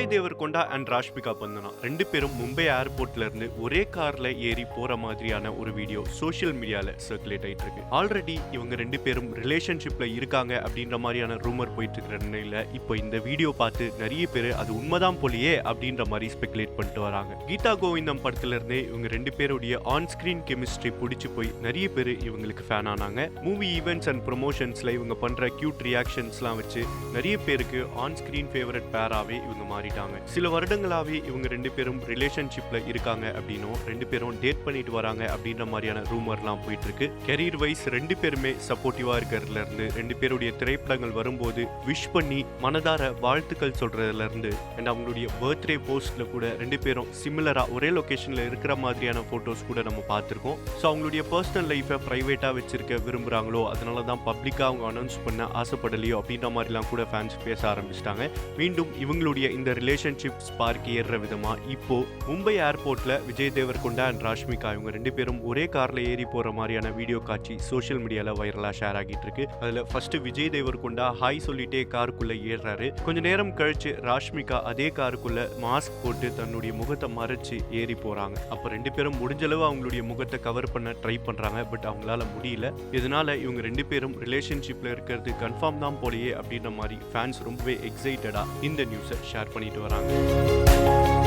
Vijay Deverakonda and Rashmika Mandhana 2 பேரும் மும்பை ஏர்போர்ட்ல இருந்து ஒரே கார்ல ஏறி போற மாதிரியான ஒரு வீடியோ சோஷியல் மீடியால சர்க்குலேட் ஆயிட்டு இருக்கு. ஆல்ரெடி இவங்க 2 பேரும் ரிலேஷன்ஷிப்ல இருக்காங்க அப்படின்ற மாதிரியான ரூமர் போயிட்டு இருக்கிற நிலையில இப்போ இந்த வீடியோ பார்த்து நிறைய பேர் அது உண்மைதான் போலியே அப்படின்ற மாதிரி ஸ்பெகுலேட் பண்ணிட்டு வராங்க. கீதா கோவிந்தம் படத்துல இருந்தே இவங்க 2 பேருடைய ஆன் ஸ்கிரீன் கெமிஸ்ட்ரி பிடிச்சு போய் நிறைய பேர் இவங்களுக்கு ஃபேன் ஆனாங்க. மூவி ஈவெண்ட்ஸ் அண்ட் ப்ரொமோஷன்ஸ்ல இவங்க பண்ற கியூட் ரியாக்ஷன்ஸ்லாம் வச்சு நிறைய பேருக்கு ஆன் ஸ்கிரீன் ஃபேவரட் பேராவே இவங்க மாறிட்டாங்க. சில வருடங்களாவே இவங்க 2 பேரும் ரிலேஷன்ஷிப்ல இருக்காங்க அப்படின்னும் 2 பேரும் டேட் பண்ணிட்டு வராங்க அப்படின்ற மாதிரியான ரூமர்லாம் போயிட்டு இருக்கு. கெரியர் வைஸ் 2 பேருமே சப்போர்ட்டிவா இருக்கிறதுல இருந்து 2 பேருடைய திரைப்படங்கள் வரும்போது விஷ் பண்ணி மனதார வாழ்த்துக்கள் சொல்றதுல இருந்து அண்ட் அவங்களுடைய பர்த்டே போஸ்ட்ல கூட 2 பேரும் சிமிலரா ஒரே லொகேஷன்ல இருக்கிற மாதிரியான போட்டோஸ் கூட நம்ம பார்த்திருக்கோம். ஸோ அவங்களுடைய பர்சனல் லைஃபை பிரைவேட்டா வச்சிருக்க விரும்புறாங்களோ, அதனாலதான் பப்ளிக்கா அவங்க அனௌன்ஸ் பண்ண ஆசைப்படலையோ அப்படின்ற மாதிரிலாம் கூட ஃபேன்ஸ் பேச ஆரம்பிச்சிட்டாங்க. மீண்டும் இவங்களுடைய இந்த ரிலேஷன்ஷிப் ஸ்பார்க் ஏறுற விதமா இப்போ மும்பை ஏர்போர்ட்ல விஜய் தேவர்கொண்டா அண்ட் ராஷ்மிகா இவங்க 2 பேரும் ஒரே கார்ல ஏறி போற மாதிரியான வீடியோ காட்சி சோஷியல் மீடியால வைரலா ஷேர் ஆகிட்டு இருக்கு. அதுல ஃபர்ஸ்ட் விஜய் தேவர்கொண்டா ஹாய் சொல்லிட்டே காருக்குள்ள ஏறாரு. கொஞ்ச நேரம் கழிச்சு ராஷ்மிகா அதே காருக்குள்ள மாஸ்க் போட்டு தன்னுடைய முகத்தை மறைச்சு ஏறி போறாங்க. அப்ப 2 பேரும் முடிஞ்சளவு அவங்களுடைய முகத்தை கவர் பண்ண ட்ரை பண்றாங்க. பட் அவங்களால முடியல. இதனால இவங்க 2 பேரும் ரிலேஷன்ஷிப்ல இருக்கிறது கன்ஃபார்ம் தான் போலயே அப்படின்ற மாதிரி ஃபேன்ஸ் ரொம்பவே எக்ஸைட்டடா இந்த நியூஸை ஷேர் பண்ணிட்டு வராங்க.